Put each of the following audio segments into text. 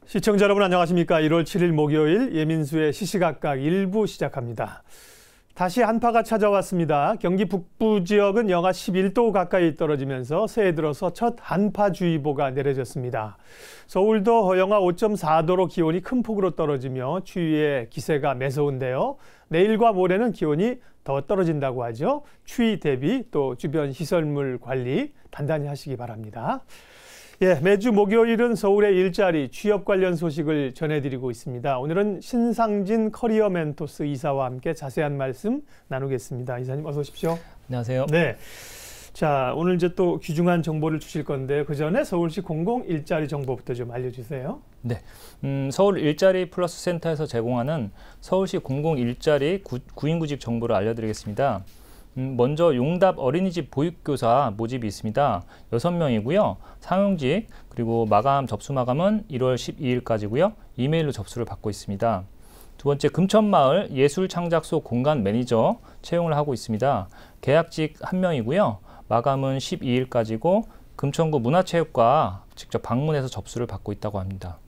시청자 여러분 안녕하십니까. 1월 7일 목요일 예민수의 시시각각 1부 시작합니다. 다시 한파가 찾아왔습니다. 경기 북부 지역은 영하 11도 가까이 떨어지면서 새해 들어서 첫 한파주의보가 내려졌습니다. 서울도 영하 5.4도로 기온이 큰 폭으로 떨어지며 추위의 기세가 매서운데요. 내일과 모레는 기온이 더 떨어진다고 하죠. 추위 대비 또 주변 시설물 관리 단단히 하시기 바랍니다. 예, 매주 목요일은 서울의 일자리, 취업 관련 소식을 전해드리고 있습니다. 오늘은 신상진 커리어 멘토스 이사와 함께 자세한 말씀 나누겠습니다. 이사님 어서 오십시오. 안녕하세요. 네. 자, 오늘 이제 또 귀중한 정보를 주실 건데 그 전에 서울시 공공 일자리 정보부터 좀 알려주세요. 네, 서울 일자리 플러스 센터에서 제공하는 서울시 공공 일자리 구인구직 정보를 알려드리겠습니다. 먼저 용답 어린이집 보육교사 모집이 있습니다. 6명이고요. 상용직 그리고 마감 접수 마감은 1월 12일까지고요. 이메일로 접수를 받고 있습니다. 두 번째 금천마을 예술창작소 공간 매니저 채용을 하고 있습니다. 계약직 1명이고요. 마감은 12일까지고 금천구 문화체육과 직접 방문해서 접수를 받고 있다고 합니다.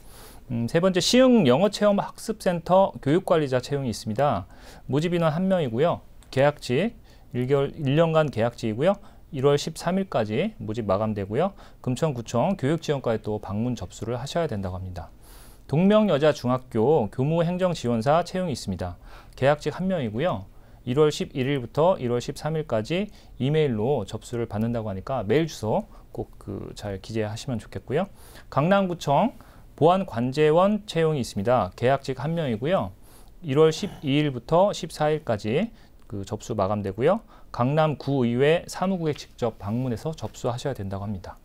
세 번째 시흥 영어체험 학습센터 교육관리자 채용이 있습니다. 모집 인원 1명이고요. 계약직 1년간 계약직이고요. 1월 13일까지 모집 마감되고요. 금천구청 교육지원과에 또 방문 접수를 하셔야 된다고 합니다. 동명여자중학교 교무행정지원사 채용이 있습니다. 계약직 1명이고요. 1월 11일부터 1월 13일까지 이메일로 접수를 받는다고 하니까 메일 주소 꼭 잘 기재하시면 좋겠고요. 강남구청 보안관제원 채용이 있습니다. 계약직 1명이고요. 1월 12일부터 14일까지 접수 마감되고요. 강남구의회 사무국에 직접 방문해서 접수하셔야 된다고 합니다.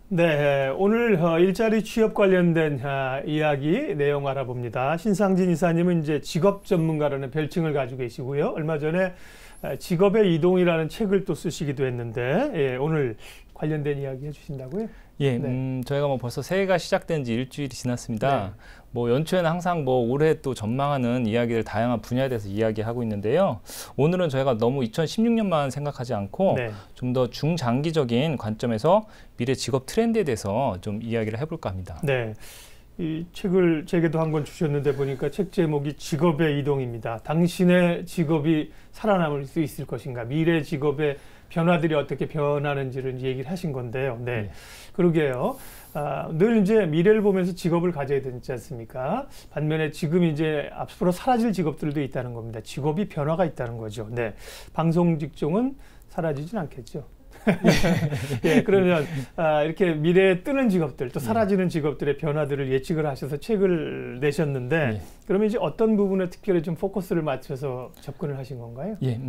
네, 오늘 일자리 취업 관련된 이야기 내용 알아봅니다. 신상진 이사님은 이제 직업 전문가라는 별칭을 가지고 계시고요. 얼마 전에 직업의 이동이라는 책을 또 쓰시기도 했는데 예, 오늘 관련된 이야기 해주신다고요? 예, 저희가 벌써 새해가 시작된 지 일주일이 지났습니다. 네. 연초에는 항상 올해 또 전망하는 이야기를 다양한 분야에 대해서 이야기하고 있는데요. 오늘은 저희가 너무 2016년만 생각하지 않고 네. 좀 더 중장기적인 관점에서 미래 직업 트렌드에 대해서 좀 이야기를 해볼까 합니다. 네. 이 책을 제게도 한 권 주셨는데 보니까 책 제목이 직업의 이동입니다. 당신의 직업이 살아남을 수 있을 것인가? 미래 직업의 변화들이 어떻게 변하는지를 이제 얘기를 하신 건데요. 네. 네. 그러게요. 늘 이제 미래를 보면서 직업을 가져야 되지 않습니까? 반면에 지금 이제 앞으로 사라질 직업들도 있다는 겁니다. 직업이 변화가 있다는 거죠. 네. 방송 직종은 사라지진 않겠죠. 예, 그러면 이렇게 미래에 뜨는 직업들 또 사라지는 직업들의 변화들을 예측을 하셔서 책을 내셨는데 그러면 이제 어떤 부분에 특별히 좀 포커스를 맞춰서 접근을 하신 건가요? 예,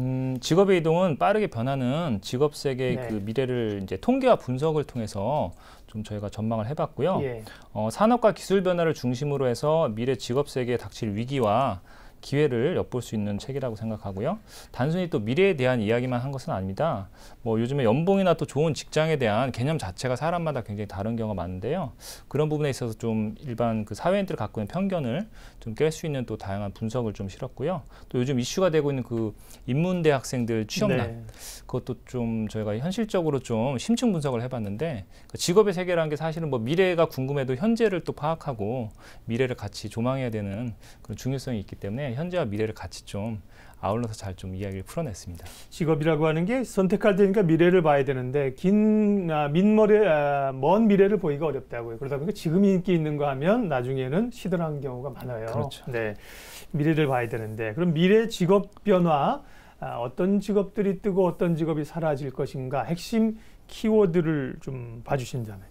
직업의 이동은 빠르게 변하는 직업 세계의 네. 그 미래를 이제 통계와 분석을 통해서 좀 저희가 전망을 해봤고요. 예. 산업과 기술 변화를 중심으로 해서 미래 직업 세계에 닥칠 위기와 기회를 엿볼 수 있는 책이라고 생각하고요. 단순히 또 미래에 대한 이야기만 한 것은 아닙니다. 요즘에 연봉이나 또 좋은 직장에 대한 개념 자체가 사람마다 굉장히 다른 경우가 많은데요. 그런 부분에 있어서 좀 일반 사회인들이 갖고 있는 편견을 좀 깰 수 있는 또 다양한 분석을 좀 실었고요. 또 요즘 이슈가 되고 있는 인문대 학생들 취업난 네. 그것도 좀 저희가 현실적으로 좀 심층 분석을 해봤는데 직업의 세계라는 게 사실은 미래가 궁금해도 현재를 또 파악하고 미래를 같이 조망해야 되는 그런 중요성이 있기 때문에 현재와 미래를 같이 좀 아울러서 잘 좀 이야기를 풀어냈습니다. 직업이라고 하는 게 선택할 때니까 미래를 봐야 되는데 먼 미래를 보기가 어렵다고요. 그러다 보니까 지금 인기 있는 거 하면 나중에는 시들한 경우가 많아요. 그렇죠. 네, 미래를 봐야 되는데 그럼 미래 직업 변화 어떤 직업들이 뜨고 어떤 직업이 사라질 것인가 핵심 키워드를 좀 봐주신다면.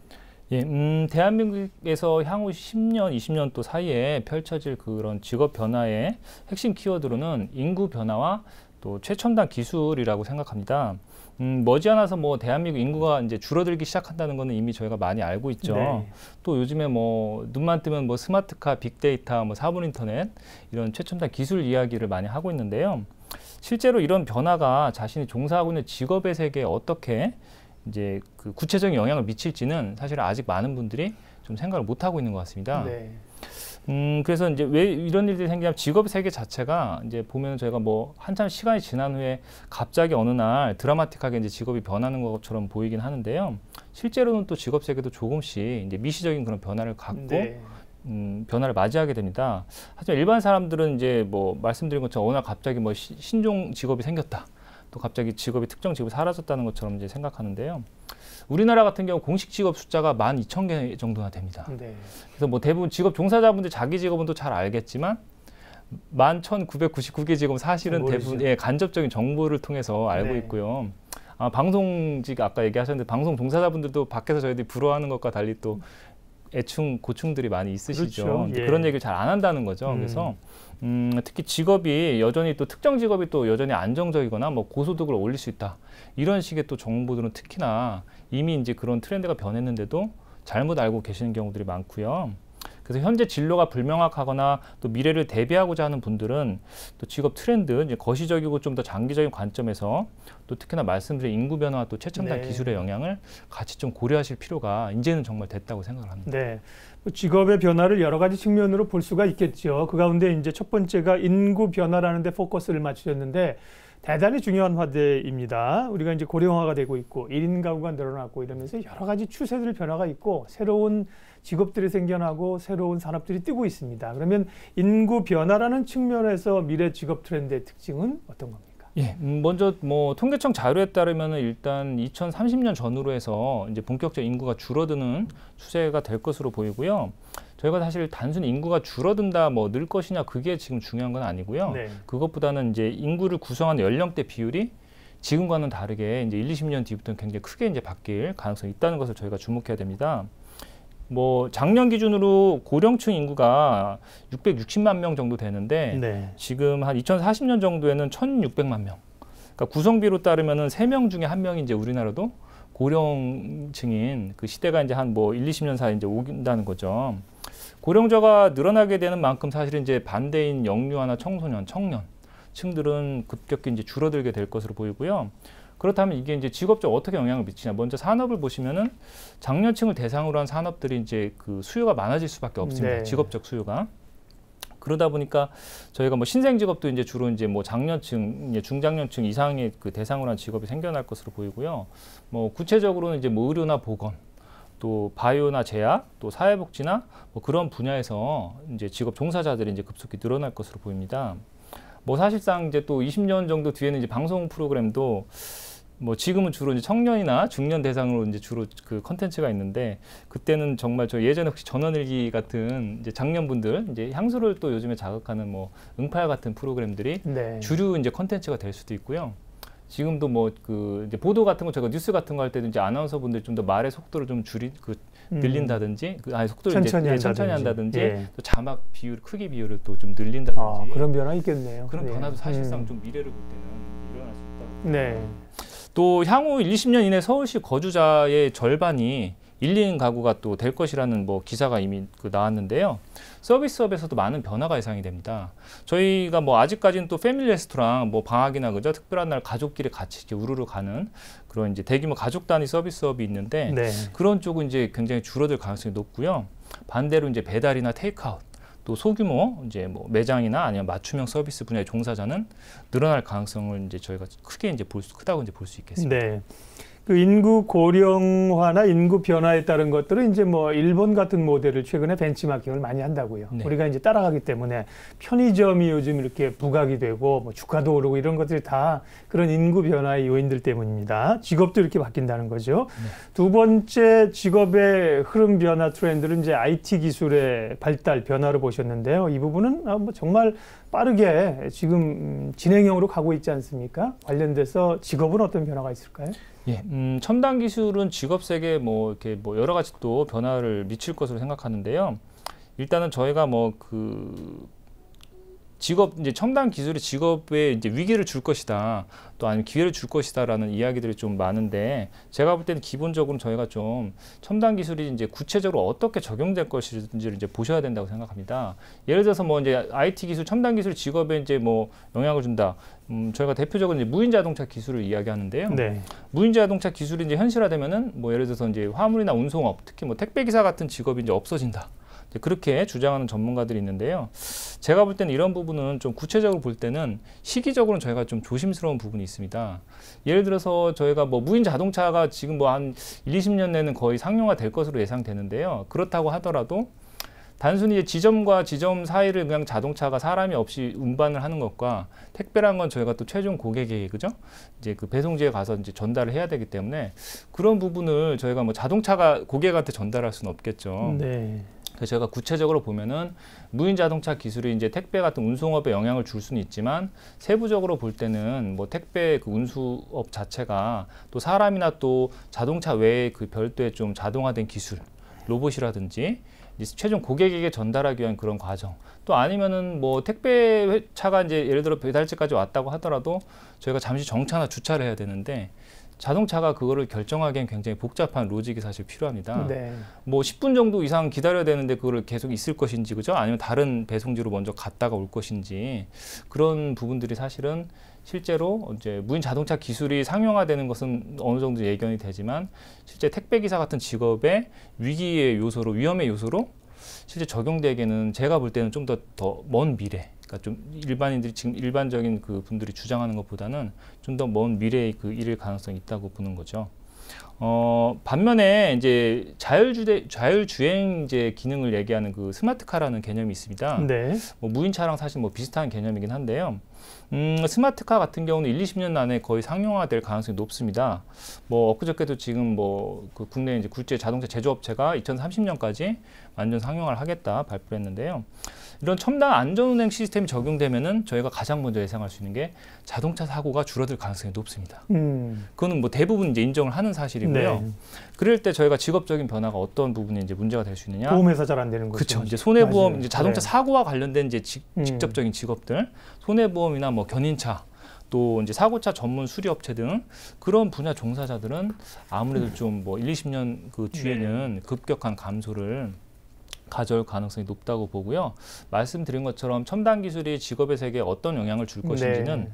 예, 대한민국에서 향후 10년, 20년 또 사이에 펼쳐질 그런 직업 변화의 핵심 키워드로는 인구 변화와 또 최첨단 기술이라고 생각합니다. 머지않아서 대한민국 인구가 이제 줄어들기 시작한다는 것은 이미 저희가 많이 알고 있죠. 네. 또 요즘에 눈만 뜨면 스마트카, 빅데이터, 4분 인터넷 이런 최첨단 기술 이야기를 많이 하고 있는데요. 실제로 이런 변화가 자신이 종사하고 있는 직업의 세계에 어떻게 이제 구체적인 영향을 미칠지는 사실 아직 많은 분들이 좀 생각을 못 하고 있는 것 같습니다. 네. 그래서 이제 왜 이런 일들이 생기냐면 직업 세계 자체가 이제 보면 저희가 한참 시간이 지난 후에 갑자기 어느 날 드라마틱하게 이제 직업이 변하는 것처럼 보이긴 하는데요. 실제로는 또 직업 세계도 조금씩 이제 미시적인 그런 변화를 갖고 네. 변화를 맞이하게 됩니다. 하지만 일반 사람들은 이제 뭐 말씀드린 것처럼 어느 날 갑자기 뭐 신종 직업이 생겼다. 또 갑자기 직업이 특정 직업이 사라졌다는 것처럼 이제 생각하는데요. 우리나라 같은 경우 공식 직업 숫자가 12,000개 정도나 됩니다. 네. 그래서 뭐 대부분 직업 종사자분들 자기 직업은 또 잘 알겠지만 11,999개 직업은 사실은 모르죠. 대부분 간접적인 정보를 통해서 알고 네. 있고요. 방송직 아까 얘기하셨는데 방송 종사자분들도 밖에서 저희들이 부러워하는 것과 달리 또 애충 고충들이 많이 있으시죠. 그렇죠. 예. 그런 얘기를 잘 안 한다는 거죠. 그래서 특히 직업이 여전히 또 특정 직업이 또 여전히 안정적이거나 뭐 고소득을 올릴 수 있다. 이런 식의 또 정보들은 특히나 이미 이제 그런 트렌드가 변했는데도 잘못 알고 계시는 경우들이 많고요. 그래서 현재 진로가 불명확하거나 또 미래를 대비하고자 하는 분들은 또 직업 트렌드, 이제 거시적이고 좀 더 장기적인 관점에서 또 특히나 말씀드린 인구 변화 또 최첨단 네. 기술의 영향을 같이 좀 고려하실 필요가 이제는 정말 됐다고 생각을 합니다. 네. 직업의 변화를 여러 가지 측면으로 볼 수가 있겠죠. 그 가운데 이제 첫 번째가 인구 변화라는 데 포커스를 맞추셨는데 대단히 중요한 화제입니다. 우리가 이제 고령화가 되고 있고 1인 가구가 늘어나고 이러면서 여러 가지 추세들 변화가 있고 새로운 직업들이 생겨나고 새로운 산업들이 뜨고 있습니다. 그러면 인구 변화라는 측면에서 미래 직업 트렌드의 특징은 어떤 겁니까? 예, 먼저 뭐 통계청 자료에 따르면은 일단 2030년 전후로 해서 이제 본격적 인구가 줄어드는 추세가 될 것으로 보이고요. 저희가 사실 단순히 인구가 줄어든다, 뭐 늘 것이냐 그게 지금 중요한 건 아니고요. 네. 그것보다는 이제 인구를 구성하는 연령대 비율이 지금과는 다르게 이제 1, 20년 뒤부터는 굉장히 크게 이제 바뀔 가능성이 있다는 것을 저희가 주목해야 됩니다. 뭐 작년 기준으로 고령층 인구가 660만 명 정도 되는데 네. 지금 한 2040년 정도에는 1,600만 명. 그러니까 구성비로 따르면은 3명 중에 1명이 이제 우리나라도 고령층인 그 시대가 이제 한 뭐 1, 20년 사이에 이제 오긴다는 거죠. 고령자가 늘어나게 되는 만큼 사실은 이제 반대인 영유아나 청소년, 청년층들은 급격히 이제 줄어들게 될 것으로 보이고요. 그렇다면 이게 이제 직업적으로 어떻게 영향을 미치냐? 먼저 산업을 보시면은 장년층을 대상으로 한 산업들이 이제 그 수요가 많아질 수밖에 없습니다. 네. 직업적 수요가. 그러다 보니까 저희가 뭐 신생 직업도 이제 주로 이제 뭐 장년층, 이제 중장년층 이상의 그 대상으로 한 직업이 생겨날 것으로 보이고요. 뭐 구체적으로는 이제 뭐 의료나 보건, 또 바이오나 제약, 또 사회복지나 뭐 그런 분야에서 이제 직업 종사자들이 이제 급속히 늘어날 것으로 보입니다. 뭐 사실상 이제 또 20년 정도 뒤에는 이제 방송 프로그램도 뭐 지금은 주로 이제 청년이나 중년 대상으로 이제 주로 그 컨텐츠가 있는데 그때는 정말 저 예전에 혹시 전원일기 같은 이제 장년분들 이제 향수를 또 요즘에 자극하는 뭐 응팔 같은 프로그램들이 네. 주류 이제 컨텐츠가 될 수도 있고요. 지금도 뭐 그 이제 보도 같은 거 제가 뉴스 같은 거 할 때도 이제 아나운서분들 좀 더 말의 속도를 좀 늘린다든지 속도를 천천히 한다든지 예. 또 자막 비율 크기 비율을 또 좀 늘린다든지 그런 변화 있겠네요. 그런 네. 변화도 사실상 좀 미래를 볼 때는 일어날 수 있다고. 네. 또 향후 1, 20년 이내 서울시 거주자의 절반이 1, 2인 가구가 또 될 것이라는 뭐 기사가 이미 나왔는데요. 서비스업에서도 많은 변화가 예상이 됩니다. 저희가 뭐 아직까지는 또 패밀리 레스토랑 뭐 방학이나 그죠 특별한 날 가족끼리 같이 이렇게 우르르 가는 그런 이제 대규모 가족 단위 서비스업이 있는데 네. 그런 쪽은 이제 굉장히 줄어들 가능성이 높고요. 반대로 이제 배달이나 테이크아웃 또 소규모 이제 뭐 매장이나 아니면 맞춤형 서비스 분야의 종사자는 늘어날 가능성을 이제 저희가 크게 이제 크다고 이제 볼 수 있겠습니다. 네. 그 인구 고령화나 인구 변화에 따른 것들은 이제 뭐 일본 같은 모델을 최근에 벤치마킹을 많이 한다고요. 네. 우리가 이제 따라가기 때문에 편의점이 요즘 이렇게 부각이 되고 뭐 주가도 오르고 이런 것들이 다 그런 인구 변화의 요인들 때문입니다. 직업도 이렇게 바뀐다는 거죠. 네. 두 번째 직업의 흐름 변화 트렌드는 이제 IT 기술의 발달 변화를 보셨는데요. 이 부분은 뭐 정말 빠르게 지금 진행형으로 가고 있지 않습니까? 관련돼서 직업은 어떤 변화가 있을까요? 예, 첨단 기술은 직업 세계에 뭐 이렇게 뭐 여러 가지 또 변화를 미칠 것으로 생각하는데요. 일단은 저희가 뭐 그 직업 이제 첨단 기술이 직업에 이제 위기를 줄 것이다, 또 아니면 기회를 줄 것이다라는 이야기들이 좀 많은데 제가 볼 때는 기본적으로 저희가 좀 첨단 기술이 이제 구체적으로 어떻게 적용될 것인지를 이제 보셔야 된다고 생각합니다. 예를 들어서 뭐 이제 IT 기술, 첨단 기술 직업에 이제 뭐 영향을 준다. 저희가 대표적으로 이제 무인 자동차 기술을 이야기하는데요. 네. 무인 자동차 기술이 이제 현실화되면은 뭐 예를 들어서 이제 화물이나 운송업, 특히 뭐 택배 기사 같은 직업이 이제 없어진다. 그렇게 주장하는 전문가들이 있는데요. 제가 볼 때는 이런 부분은 좀 구체적으로 볼 때는 시기적으로는 저희가 좀 조심스러운 부분이 있습니다. 예를 들어서 저희가 뭐 무인 자동차가 지금 뭐 한 20년 내는 거의 상용화 될 것으로 예상되는데요. 그렇다고 하더라도 단순히 지점과 지점 사이를 그냥 자동차가 사람이 없이 운반을 하는 것과 택배란 건 저희가 또 최종 고객에게 그죠? 이제 그 배송지에 가서 이제 전달을 해야 되기 때문에 그런 부분을 저희가 뭐 자동차가 고객한테 전달할 수는 없겠죠. 네. 그래서 제가 구체적으로 보면은 무인 자동차 기술이 이제 택배 같은 운송업에 영향을 줄 수는 있지만 세부적으로 볼 때는 뭐 택배 그 운수업 자체가 또 사람이나 또 자동차 외에 그 별도의 좀 자동화된 기술, 로봇이라든지 최종 고객에게 전달하기 위한 그런 과정, 또 아니면은 뭐 택배 차가 이제 예를 들어 배달지까지 왔다고 하더라도 저희가 잠시 정차나 주차를 해야 되는데 자동차가 그거를 결정하기엔 굉장히 복잡한 로직이 사실 필요합니다. 네. 뭐 10분 정도 이상 기다려야 되는데 그걸 계속 있을 것인지 그죠? 아니면 다른 배송지로 먼저 갔다가 올 것인지 그런 부분들이 사실은 실제로 이제 무인 자동차 기술이 상용화되는 것은 어느 정도 예견이 되지만 실제 택배 기사 같은 직업의 위기의 요소로 위험의 요소로 실제 적용되기에는 제가 볼 때는 좀 더 먼 미래. 그러니까 좀 일반인들이 지금 일반적인 그 분들이 주장하는 것보다는 좀 더 먼 미래의 그 일일 가능성이 있다고 보는 거죠. 반면에 이제 자율주행 이제 기능을 얘기하는 그 스마트카라는 개념이 있습니다. 네. 뭐 무인차랑 사실 뭐 비슷한 개념이긴 한데요. 스마트카 같은 경우는 1-20년 안에 거의 상용화될 가능성이 높습니다. 뭐 엊그저께도 지금 뭐 그 국내 이제 굴지 자동차 제조업체가 2030년까지 완전 상용화를 하겠다 발표했는데요. 이런 첨단 안전운행 시스템이 적용되면은 저희가 가장 먼저 예상할 수 있는 게 자동차 사고가 줄어들 가능성이 높습니다. 그거는 뭐 대부분 이제 인정을 하는 사실이고요. 네. 그럴 때 저희가 직업적인 변화가 어떤 부분이 이제 문제가 될 수 있느냐? 보험회사 잘 안 되는 거죠. 그렇죠. 이제 손해보험, 맞아요. 이제 자동차 네. 사고와 관련된 이제 직접적인 직업들, 손해보험이나 뭐 견인차, 또 이제 사고차 전문 수리업체 등 그런 분야 종사자들은 아무래도 좀 뭐 1-20년 그 뒤에는 급격한 감소를 가져올 가능성이 높다고 보고요. 말씀드린 것처럼 첨단 기술이 직업의 세계에 어떤 영향을 줄 것인지는 네.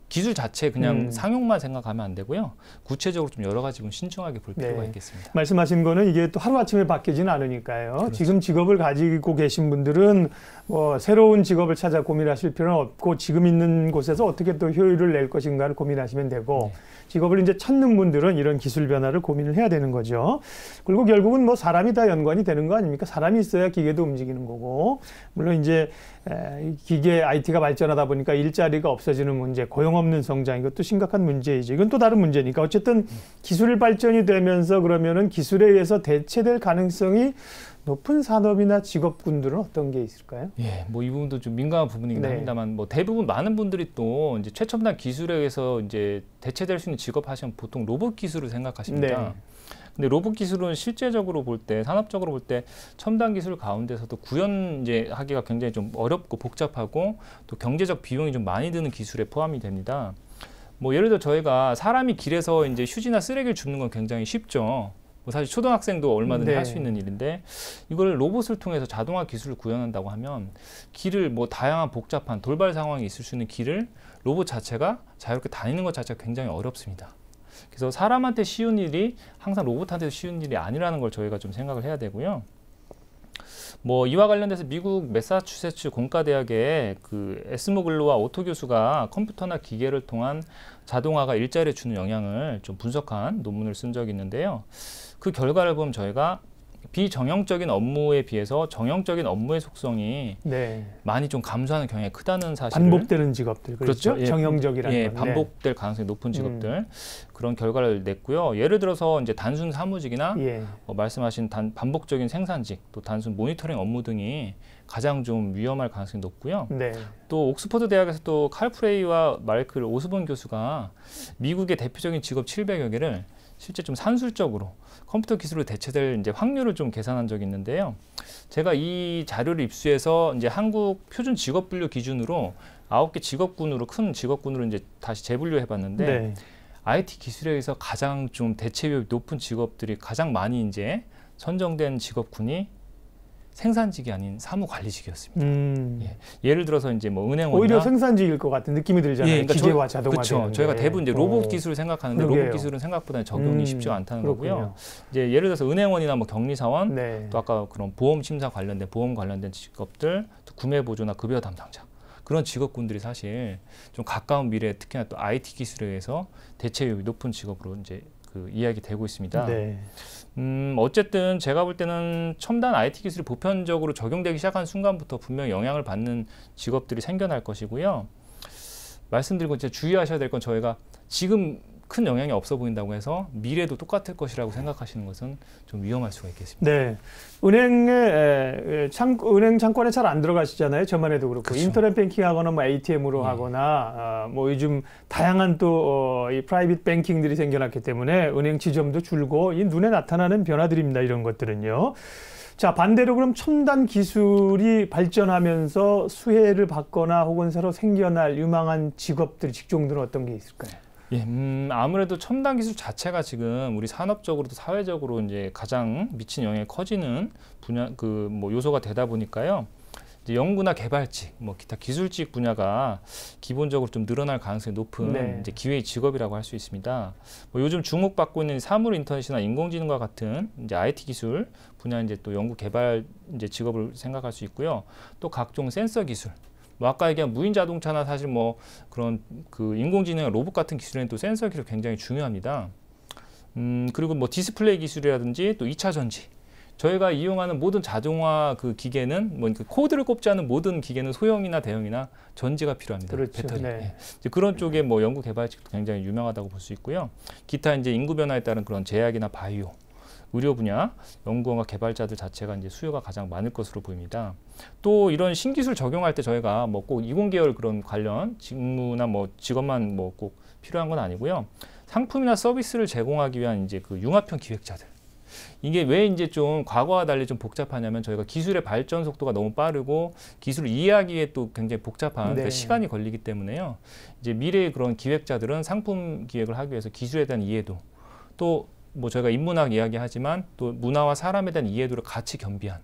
기술 자체 그냥 상용만 생각하면 안 되고요. 구체적으로 좀 여러 가지 신중하게 볼 필요가 네. 있겠습니다. 말씀하신 거는 이게 또 하루아침에 바뀌지는 않으니까요. 그렇죠. 지금 직업을 가지고 계신 분들은 뭐 새로운 직업을 찾아 고민하실 필요는 없고 지금 있는 곳에서 어떻게 또 효율을 낼 것인가를 고민하시면 되고 직업을 이제 찾는 분들은 이런 기술 변화를 고민을 해야 되는 거죠. 그리고 결국은 뭐 사람이 다 연관이 되는 거 아닙니까? 사람이 있어야 기계도 움직이는 거고 물론 이제 기계 IT가 발전하다 보니까 일자리가 없어지는 문제, 고용 없는 성장 이것도 심각한 문제이죠. 이건 또 다른 문제니까 어쨌든 기술 발전이 되면서 그러면은 기술에 의해서 대체될 가능성이 높은 산업이나 직업군들은 어떤 게 있을까요? 예, 뭐 이 부분도 좀 민감한 부분이긴 네. 합니다만, 뭐 대부분 많은 분들이 또 이제 최첨단 기술에 의해서 이제 대체될 수 있는 직업 하시면 보통 로봇 기술을 생각하십니다. 네. 근데 로봇 기술은 실제적으로 볼 때, 산업적으로 볼 때 첨단 기술 가운데서도 구현 이제 하기가 굉장히 좀 어렵고 복잡하고 또 경제적 비용이 좀 많이 드는 기술에 포함이 됩니다. 뭐 예를 들어 저희가 사람이 길에서 이제 휴지나 쓰레기를 줍는 건 굉장히 쉽죠. 뭐 사실 초등학생도 얼마든지 네. 할 수 있는 일인데 이걸 로봇을 통해서 자동화 기술을 구현한다고 하면 길을 뭐 다양한 복잡한 돌발 상황이 있을 수 있는 길을 로봇 자체가 자유롭게 다니는 것 자체가 굉장히 어렵습니다. 그래서 사람한테 쉬운 일이 항상 로봇한테도 쉬운 일이 아니라는 걸 저희가 좀 생각을 해야 되고요. 뭐 이와 관련돼서 미국 매사추세츠 공과대학의 그 에스모글로와 오토 교수가 컴퓨터나 기계를 통한 자동화가 일자리에 주는 영향을 좀 분석한 논문을 쓴 적이 있는데요. 그 결과를 보면 저희가 비정형적인 업무에 비해서 정형적인 업무의 속성이 네. 많이 좀 감소하는 경향이 크다는 사실을 반복되는 직업들 그렇죠? 그렇죠. 예, 정형적이라는 예, 건. 반복될 가능성이 높은 직업들 그런 결과를 냈고요. 예를 들어서 이제 단순 사무직이나 예. 말씀하신 반복적인 생산직, 또 단순 모니터링 업무 등이 가장 좀 위험할 가능성이 높고요. 네. 또 옥스퍼드 대학에서 또 칼 프레이와 마이클 오스본 교수가 미국의 대표적인 직업 700여 개를 실제 좀 산술적으로 컴퓨터 기술로 대체될 이제 확률을 좀 계산한 적이 있는데요. 제가 이 자료를 입수해서 이제 한국 표준 직업 분류 기준으로 9개 직업군으로 큰 직업군으로 이제 다시 재분류해 봤는데 네. IT 기술에 의해서 가장 좀 대체 위협이 높은 직업들이 가장 많이 이제 선정된 직업군이 생산직이 아닌 사무관리직이었습니다. 예를 들어서 이제 뭐 은행원이나 오히려 생산직일 것 같은 느낌이 들잖아요. 그러니까 기계화 자동화. 그렇죠. 저희가 대부분 이제 로봇 기술을 생각하는데 로봇 기술은 생각보다 적용이 쉽지가 않다는 거고요. 이제 예를 들어서 은행원이나 뭐 격리사원, 또 아까 그런 보험 심사 관련된 보험 관련된 직업들, 또 구매 보조나 급여 담당자. 그런 직업군들이 사실 좀 가까운 미래에 특히나 또 IT 기술에 의해서 대체율이 높은 직업으로 이제 그 이야기되고 있습니다. 어쨌든 제가 볼 때는 첨단 IT 기술이 보편적으로 적용되기 시작한 순간부터 분명히 영향을 받는 직업들이 생겨날 것이고요. 말씀드리고 이제 주의하셔야 될 건 저희가 지금 큰 영향이 없어 보인다고 해서 미래도 똑같을 것이라고 생각하시는 것은 좀 위험할 수가 있겠습니다. 네, 은행 창고에 잘 안 들어가시잖아요. 저만 해도 그렇고 그렇죠. 인터넷 뱅킹하거나 뭐 ATM으로 하거나 뭐 요즘 다양한 또 이 프라이빗 뱅킹들이 생겨났기 때문에 은행 지점도 줄고 이 눈에 나타나는 변화들입니다. 이런 것들은요. 자, 반대로 그럼 첨단 기술이 발전하면서 수혜를 받거나 혹은 새로 생겨날 유망한 직업들, 직종들은 어떤 게 있을까요? 예, 아무래도 첨단 기술 자체가 지금 우리 산업적으로도 사회적으로 이제 가장 미친 영향이 커지는 분야, 뭐 요소가 되다 보니까요. 이제 연구나 개발직, 뭐 기타 기술직 분야가 기본적으로 좀 늘어날 가능성이 높은 이제 기회의 직업이라고 할 수 있습니다. 뭐 요즘 주목받고 있는 사물 인터넷이나 인공지능과 같은 이제 IT 기술 분야 이제 또 연구 개발 이제 직업을 생각할 수 있고요. 또 각종 센서 기술. 뭐 아까 얘기한 무인 자동차나 사실 뭐 그런 그 인공지능 로봇 같은 기술에는 또 센서 기술 굉장히 중요합니다. 그리고 뭐 디스플레이 기술이라든지 또 2차 전지. 저희가 이용하는 모든 자동화 그 기계는 뭐 그 코드를 꼽지 않은 모든 기계는 소형이나 대형이나 전지가 필요합니다. 그렇죠. 배터리. 이제 그런 쪽에 뭐 연구 개발직도 굉장히 유명하다고 볼 수 있고요. 기타 이제 인구 변화에 따른 그런 제약이나 바이오, 의료 분야 연구원과 개발자들 자체가 이제 수요가 가장 많을 것으로 보입니다. 또 이런 신기술 적용할 때 저희가 뭐 꼭 이공계열 그런 관련 직무나 뭐 직업만 뭐 꼭 필요한 건 아니고요. 상품이나 서비스를 제공하기 위한 이제 그 융합형 기획자들. 이게 왜 이제 좀 과거와 달리 좀 복잡하냐면 저희가 기술의 발전 속도가 너무 빠르고 기술을 이해하기에 또 굉장히 복잡한 그러니까 시간이 걸리기 때문에요. 이제 미래의 그런 기획자들은 상품 기획을 하기 위해서 기술에 대한 이해도 또 뭐 저희가 인문학 이야기하지만 또 문화와 사람에 대한 이해도를 같이 겸비한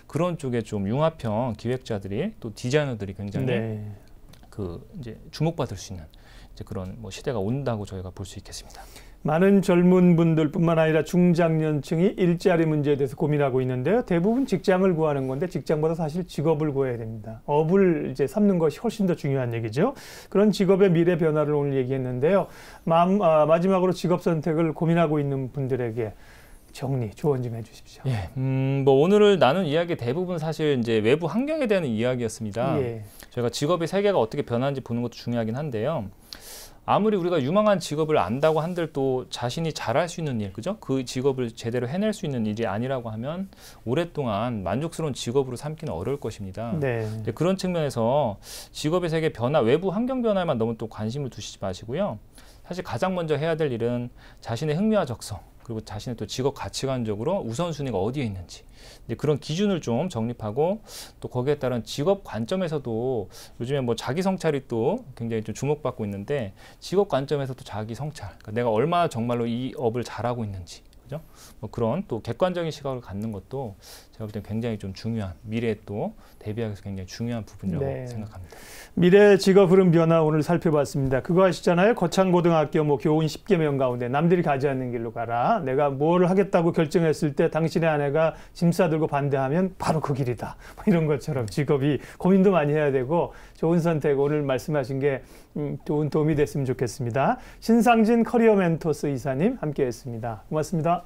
그런 쪽에 좀 융합형 기획자들이 또 디자이너들이 굉장히 그 이제 주목받을 수 있는 이제 그런 뭐 시대가 온다고 저희가 볼 수 있겠습니다. 많은 젊은 분들뿐만 아니라 중장년층이 일자리 문제에 대해서 고민하고 있는데요. 대부분 직장을 구하는 건데 직장보다 사실 직업을 구해야 됩니다. 업을 이제 삼는 것이 훨씬 더 중요한 얘기죠. 그런 직업의 미래 변화를 오늘 얘기했는데요. 마지막으로 직업 선택을 고민하고 있는 분들에게 정리, 조언 좀 해주십시오. 예, 뭐 오늘을 나눈 이야기 대부분 사실 이제 외부 환경에 대한 이야기였습니다. 저희가 직업의 세계가 어떻게 변하는지 보는 것도 중요하긴 한데요. 아무리 우리가 유망한 직업을 안다고 한들 또 자신이 잘할 수 있는 일, 그죠? 그 직업을 제대로 해낼 수 있는 일이 아니라고 하면 오랫동안 만족스러운 직업으로 삼기는 어려울 것입니다. 그런 측면에서 직업의 세계 변화, 외부 환경 변화에만 너무 또 관심을 두시지 마시고요. 사실 가장 먼저 해야 될 일은 자신의 흥미와 적성, 그리고 자신의 또 직업 가치관적으로 우선순위가 어디에 있는지 이제 그런 기준을 좀 정립하고 또 거기에 따른 직업 관점에서도 요즘에 뭐 자기 성찰이 또 굉장히 좀 주목받고 있는데 직업 관점에서도 자기 성찰, 그러니까 내가 얼마나 정말로 이 업을 잘하고 있는지, 그죠? 뭐 그런 또 객관적인 시각을 갖는 것도 제가 볼 때 굉장히 좀 중요한 미래에 또 대비하기 위해서 굉장히 중요한 부분이라고 생각합니다. 미래 직업 흐름 변화 오늘 살펴봤습니다. 그거 아시잖아요. 거창고등학교 뭐 교훈 10개명 가운데 남들이 가지 않는 길로 가라. 내가 뭘 하겠다고 결정했을 때 당신의 아내가 짐 싸들고 반대하면 바로 그 길이다. 뭐 이런 것처럼 직업이 고민도 많이 해야 되고 좋은 선택 오늘 말씀하신 게 좋은 도움이 됐으면 좋겠습니다. 신상진 커리어 멘토스 이사님 함께했습니다. 고맙습니다.